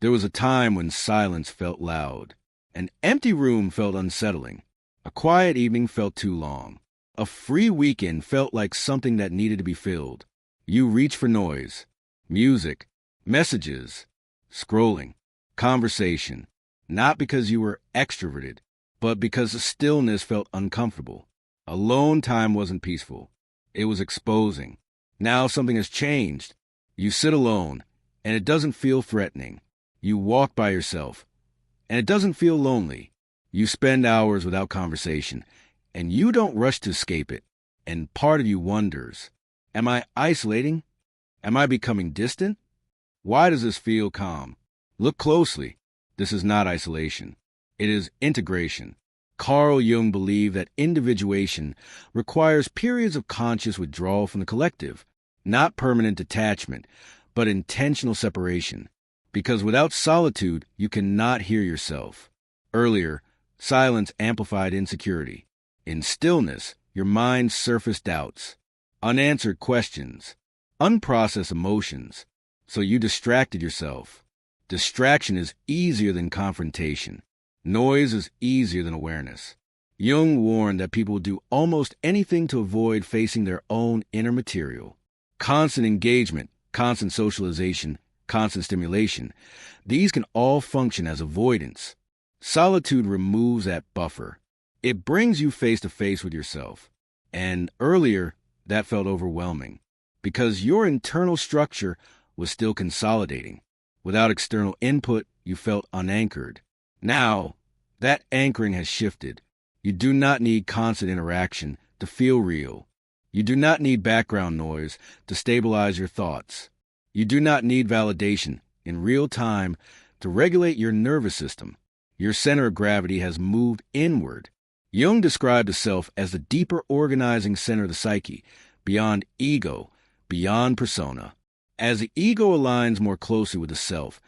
There was a time when silence felt loud. An empty room felt unsettling. A quiet evening felt too long. A free weekend felt like something that needed to be filled. You reached for noise, music, messages, scrolling, conversation, not because you were extroverted, but because the stillness felt uncomfortable. Alone time wasn't peaceful. It was exposing. Now something has changed. You sit alone, and it doesn't feel threatening. You walk by yourself, and it doesn't feel lonely. You spend hours without conversation, and you don't rush to escape it. And part of you wonders, am I isolating? Am I becoming distant? Why does this feel calm? Look closely. This is not isolation. It is integration. Carl Jung believed that individuation requires periods of conscious withdrawal from the collective, not permanent detachment, but intentional separation. Because without solitude, you cannot hear yourself. Earlier, silence amplified insecurity. In stillness, your mind surfaced doubts, unanswered questions, unprocessed emotions, so you distracted yourself. Distraction is easier than confrontation. Noise is easier than awareness. Jung warned that people would do almost anything to avoid facing their own inner material. Constant engagement, constant socialization, constant stimulation, these can all function as avoidance. Solitude removes that buffer. It brings you face to face with yourself. And earlier, that felt overwhelming, because your internal structure was still consolidating. Without external input, you felt unanchored. Now, that anchoring has shifted. You do not need constant interaction to feel real. You do not need background noise to stabilize your thoughts. You do not need validation in real time to regulate your nervous system. Your center of gravity has moved inward. Jung described the self as the deeper organizing center of the psyche, beyond ego, beyond persona. As the ego aligns more closely with the self,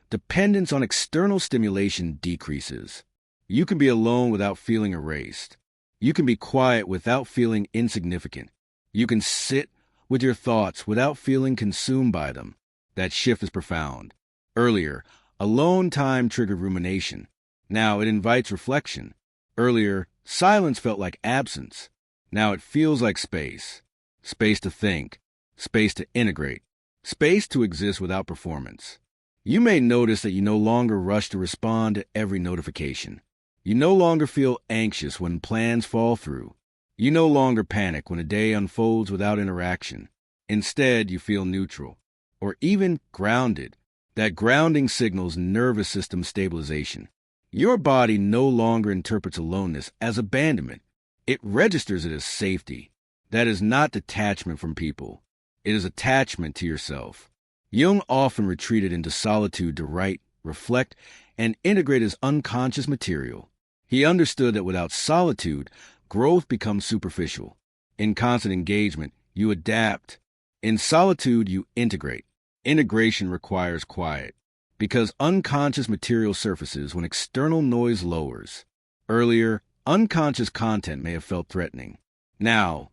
dependence on external stimulation decreases. You can be alone without feeling erased. You can be quiet without feeling insignificant. You can sit with your thoughts without feeling consumed by them. That shift is profound. Earlier, alone time triggered rumination. Now it invites reflection. Earlier, silence felt like absence. Now it feels like space. Space to think. Space to integrate. Space to exist without performance. You may notice that you no longer rush to respond to every notification. You no longer feel anxious when plans fall through. You no longer panic when a day unfolds without interaction. Instead, you feel neutral, or even grounded. That grounding signals nervous system stabilization. Your body no longer interprets aloneness as abandonment. It registers it as safety. That is not detachment from people. It is attachment to yourself. Jung often retreated into solitude to write, reflect, and integrate his unconscious material. He understood that without solitude, growth becomes superficial. In constant engagement, you adapt. In solitude, you integrate. Integration requires quiet, because unconscious material surfaces when external noise lowers. Earlier, unconscious content may have felt threatening. Now,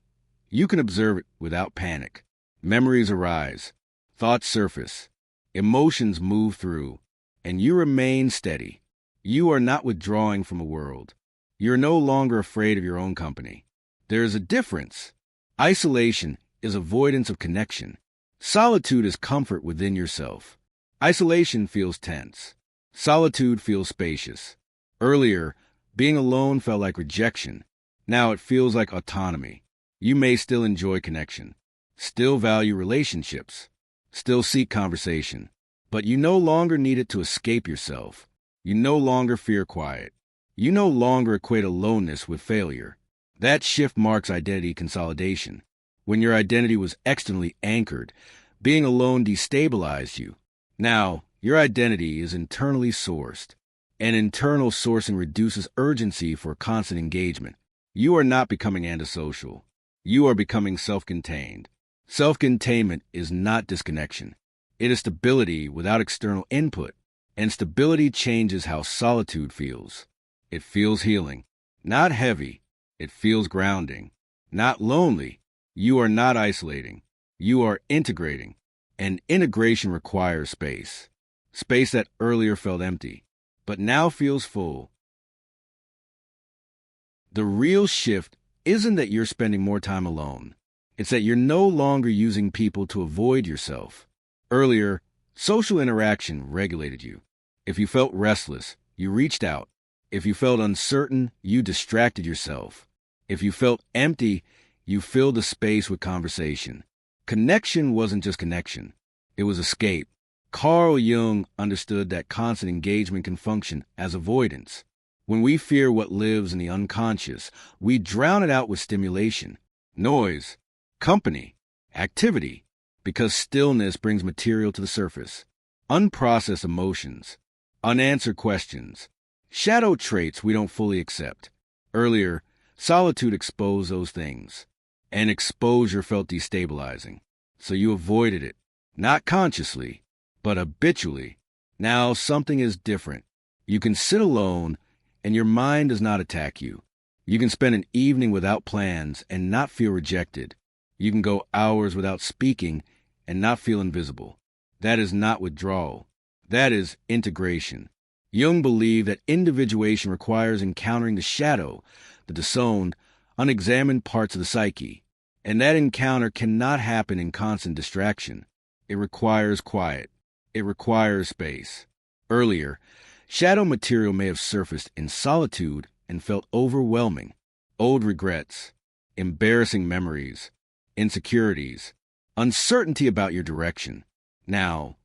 you can observe it without panic. Memories arise, thoughts surface, emotions move through, and you remain steady. You are not withdrawing from a world. You're no longer afraid of your own company. There is a difference. Isolation is avoidance of connection. Solitude is comfort within yourself. Isolation feels tense. Solitude feels spacious. Earlier, being alone felt like rejection. Now it feels like autonomy. You may still enjoy connection, still value relationships, still seek conversation, but you no longer need it to escape yourself. You no longer fear quiet. You no longer equate aloneness with failure. That shift marks identity consolidation. When your identity was externally anchored, being alone destabilized you. Now, your identity is internally sourced, and internal sourcing reduces urgency for constant engagement. You are not becoming antisocial. You are becoming self-contained. Self-containment is not disconnection. It is stability without external input, and stability changes how solitude feels. It feels healing, not heavy. It feels grounding, not lonely. You are not isolating. You are integrating, and integration requires space. space that earlier felt empty, but now feels full. The real shift isn't that you're spending more time alone. It's that you're no longer using people to avoid yourself. Earlier, social interaction regulated you. If you felt restless, you reached out. If you felt uncertain, you distracted yourself. If you felt empty, you filled the space with conversation. Connection wasn't just connection. It was escape. Carl Jung understood that constant engagement can function as avoidance. When we fear what lives in the unconscious, we drown it out with stimulation, noise, company, activity, because stillness brings material to the surface. Unprocessed emotions, unanswered questions, shadow traits we don't fully accept. Earlier, solitude exposed those things, and exposure felt destabilizing. So you avoided it, not consciously, but habitually. Now something is different. You can sit alone, and your mind does not attack you. You can spend an evening without plans and not feel rejected. You can go hours without speaking and not feel invisible. That is not withdrawal. That is integration. Jung believed that individuation requires encountering the shadow, the disowned, unexamined parts of the psyche. And that encounter cannot happen in constant distraction. It requires quiet. It requires space. Earlier, shadow material may have surfaced in solitude and felt overwhelming. Old regrets, embarrassing memories, insecurities, uncertainty about your direction. Now,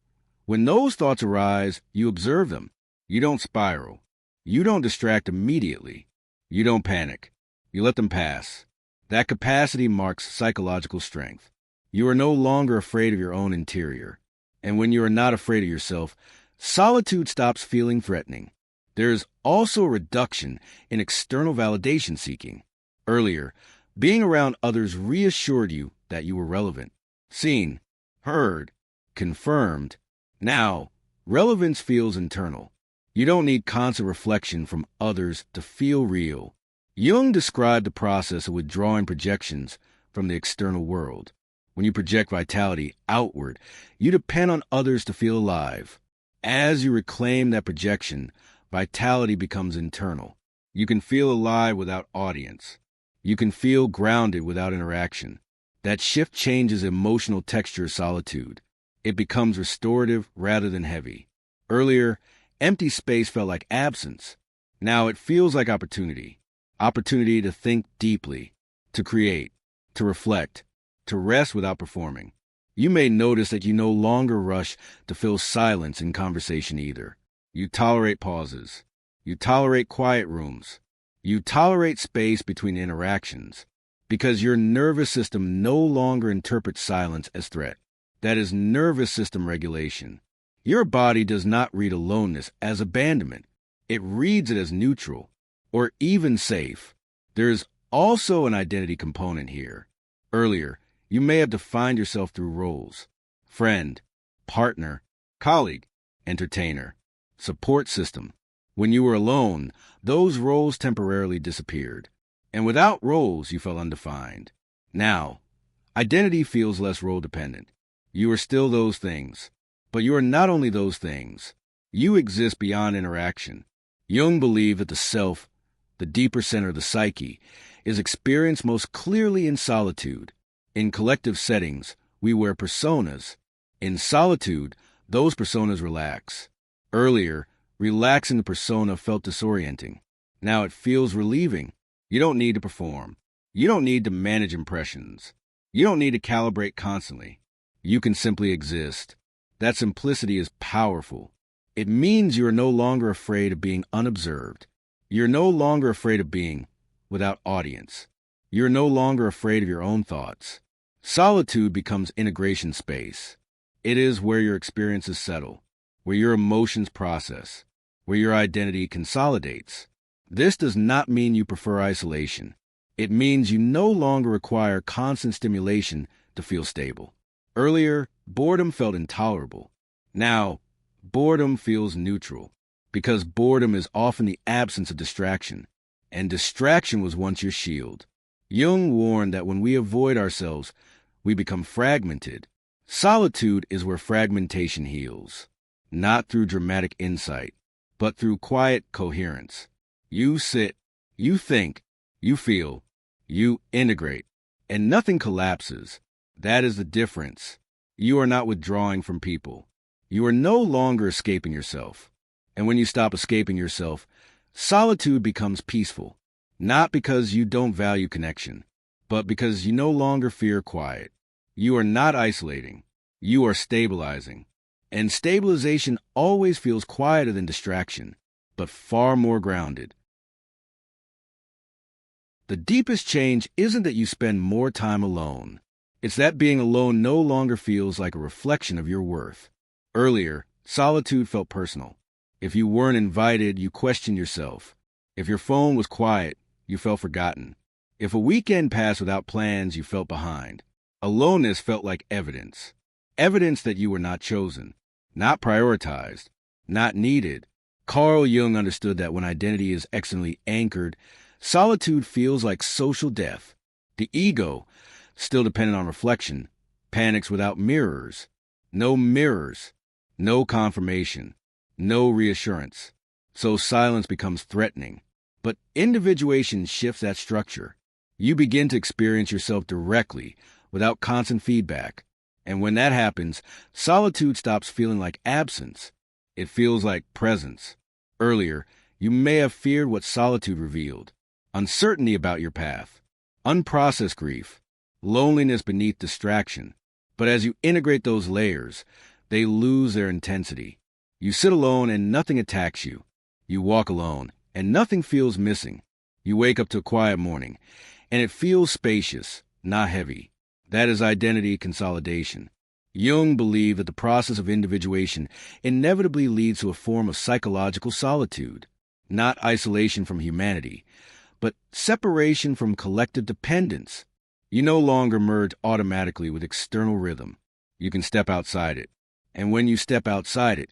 when those thoughts arise, you observe them. You don't spiral. You don't distract immediately. You don't panic. You let them pass. That capacity marks psychological strength. You are no longer afraid of your own interior. And when you are not afraid of yourself, solitude stops feeling threatening. There is also a reduction in external validation seeking. Earlier, being around others reassured you that you were relevant, seen, heard, confirmed. Now, relevance feels internal. You don't need constant reflection from others to feel real. Jung described the process of withdrawing projections from the external world. When you project vitality outward, you depend on others to feel alive. As you reclaim that projection, vitality becomes internal. You can feel alive without audience. You can feel grounded without interaction. That shift changes emotional texture of solitude. It becomes restorative rather than heavy. Earlier, empty space felt like absence. Now it feels like opportunity. Opportunity to think deeply, to create, to reflect, to rest without performing. You may notice that you no longer rush to fill silence in conversation either. You tolerate pauses. You tolerate quiet rooms. You tolerate space between interactions because your nervous system no longer interprets silence as threat. That is nervous system regulation. Your body does not read aloneness as abandonment. It reads it as neutral or even safe. There is also an identity component here. Earlier, you may have defined yourself through roles: friend, partner, colleague, entertainer, support system. When you were alone, those roles temporarily disappeared. And without roles, you felt undefined. Now, identity feels less role-dependent. You are still those things, but you are not only those things. You exist beyond interaction. Jung believed that the self, the deeper center of the psyche, is experienced most clearly in solitude. In collective settings, we wear personas. In solitude, those personas relax. Earlier, relaxing the persona felt disorienting. Now it feels relieving. You don't need to perform. You don't need to manage impressions. You don't need to calibrate constantly. You can simply exist. That simplicity is powerful. It means you are no longer afraid of being unobserved. You're no longer afraid of being without audience. You're no longer afraid of your own thoughts. Solitude becomes integration space. It is where your experiences settle, where your emotions process, where your identity consolidates. This does not mean you prefer isolation. It means you no longer require constant stimulation to feel stable. Earlier, boredom felt intolerable. Now, boredom feels neutral, because boredom is often the absence of distraction, and distraction was once your shield. Jung warned that when we avoid ourselves, we become fragmented. Solitude is where fragmentation heals. not through dramatic insight, but through quiet coherence. You sit, you think, you feel, you integrate, and nothing collapses. That is the difference. You are not withdrawing from people. You are no longer escaping yourself. And when you stop escaping yourself, solitude becomes peaceful, not because you don't value connection, but because you no longer fear quiet. You are not isolating. You are stabilizing. And stabilization always feels quieter than distraction, but far more grounded. The deepest change isn't that you spend more time alone. It's that being alone no longer feels like a reflection of your worth. Earlier, solitude felt personal. If you weren't invited, you questioned yourself. If your phone was quiet, you felt forgotten. If a weekend passed without plans, you felt behind. Aloneness felt like evidence. Evidence that you were not chosen, not prioritized, not needed. Carl Jung understood that when identity is externally anchored, solitude feels like social death. The ego, still dependent on reflection, panics without mirrors. No mirrors, no confirmation, no reassurance. So silence becomes threatening. But individuation shifts that structure. You begin to experience yourself directly, without constant feedback. And when that happens, solitude stops feeling like absence. It feels like presence. Earlier, you may have feared what solitude revealed. Uncertainty about your path, unprocessed grief, loneliness beneath distraction. But as you integrate those layers, they lose their intensity. You sit alone and nothing attacks you. You walk alone and nothing feels missing. You wake up to a quiet morning and it feels spacious, not heavy. That is identity consolidation. Jung believed that the process of individuation inevitably leads to a form of psychological solitude, not isolation from humanity, but separation from collective dependence. You no longer merge automatically with external rhythm. You can step outside it. And when you step outside it,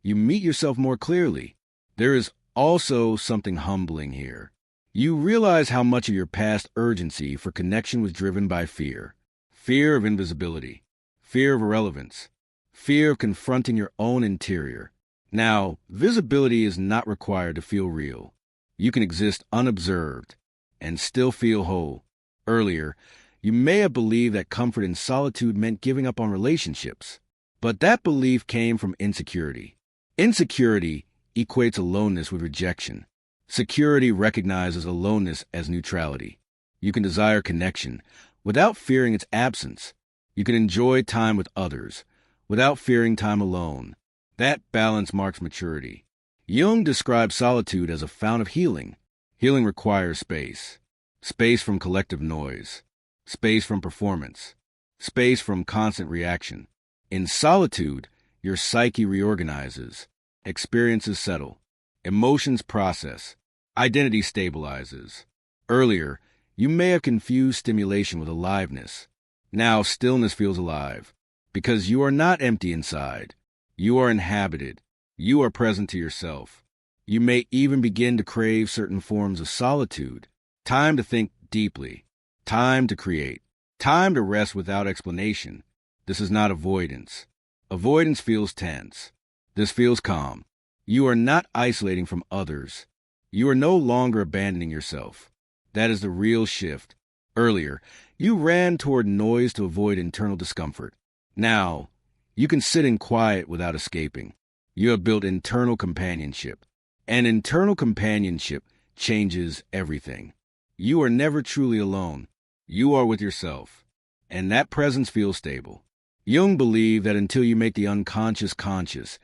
you meet yourself more clearly. There is also something humbling here. You realize how much of your past urgency for connection was driven by fear. Fear of invisibility, fear of irrelevance, fear of confronting your own interior. Now, visibility is not required to feel real. You can exist unobserved and still feel whole. Earlier, you may have believed that comfort in solitude meant giving up on relationships, but that belief came from insecurity. Insecurity equates aloneness with rejection. Security recognizes aloneness as neutrality. You can desire connection without fearing its absence. You can enjoy time with others without fearing time alone. That balance marks maturity. Jung describes solitude as a fount of healing. Healing requires space. Space from collective noise. Space from performance. Space from constant reaction. In solitude, your psyche reorganizes. Experiences settle. Emotions process. Identity stabilizes. Earlier, you may have confused stimulation with aliveness. Now stillness feels alive, because you are not empty inside. You are inhabited. You are present to yourself. You may even begin to crave certain forms of solitude. Time to think deeply. Time to create. Time to rest without explanation. This is not avoidance. Avoidance feels tense. This feels calm. You are not isolating from others. You are no longer abandoning yourself. That is the real shift. Earlier, you ran toward noise to avoid internal discomfort. Now, you can sit in quiet without escaping. You have built internal companionship. And internal companionship changes everything. You are never truly alone. You are with yourself. And that presence feels stable. Jung believed that until you make the unconscious conscious,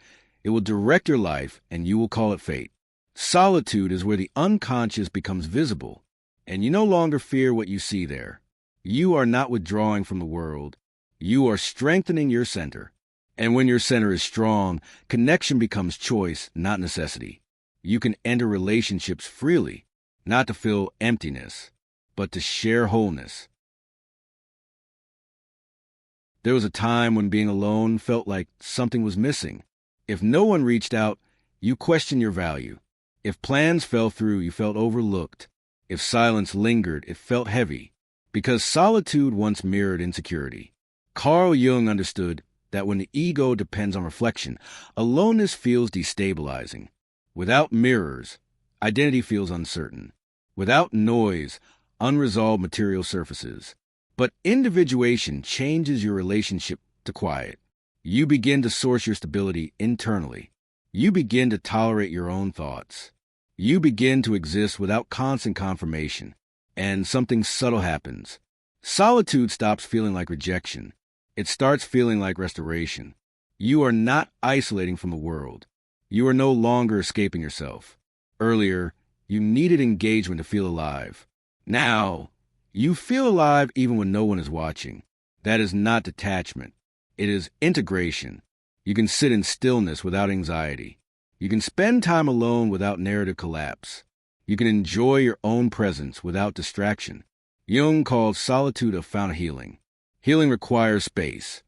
it will direct your life and you will call it fate. Solitude is where the unconscious becomes visible, and you no longer fear what you see there. You are not withdrawing from the world. You are strengthening your center. And when your center is strong, connection becomes choice, not necessity. You can enter relationships freely, not to fill emptiness, but to share wholeness. There was a time when being alone felt like something was missing. If no one reached out, you questioned your value. If plans fell through, you felt overlooked. If silence lingered, it felt heavy. Because solitude once mirrored insecurity. Carl Jung understood that when the ego depends on reflection, aloneness feels destabilizing. Without mirrors, identity feels uncertain. Without noise, unresolved material surfaces. But individuation changes your relationship to quiet. You begin to source your stability internally. You begin to tolerate your own thoughts. You begin to exist without constant confirmation. And something subtle happens. Solitude stops feeling like rejection. It starts feeling like restoration. You are not isolating from the world. You are no longer escaping yourself. Earlier, you needed engagement to feel alive. Now, you feel alive even when no one is watching. That is not detachment. It is integration. You can sit in stillness without anxiety. You can spend time alone without narrative collapse. You can enjoy your own presence without distraction. Jung called solitude a fount of healing. Healing requires space.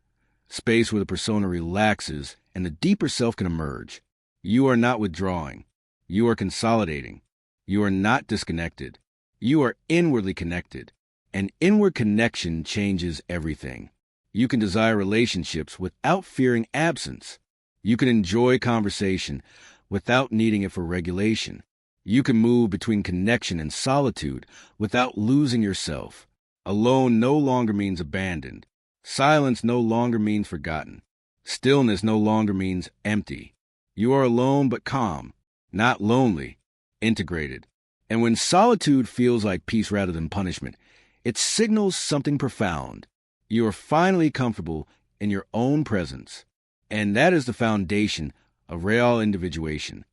Space where the persona relaxes and the deeper self can emerge. You are not withdrawing. You are consolidating. You are not disconnected. You are inwardly connected. An inward connection changes everything. You can desire relationships without fearing absence. You can enjoy conversation without needing it for regulation. You can move between connection and solitude without losing yourself. Alone no longer means abandoned. Silence no longer means forgotten. Stillness no longer means empty. You are alone but calm, not lonely, integrated. And when solitude feels like peace rather than punishment, it signals something profound. You are finally comfortable in your own presence. And that is the foundation of real individuation.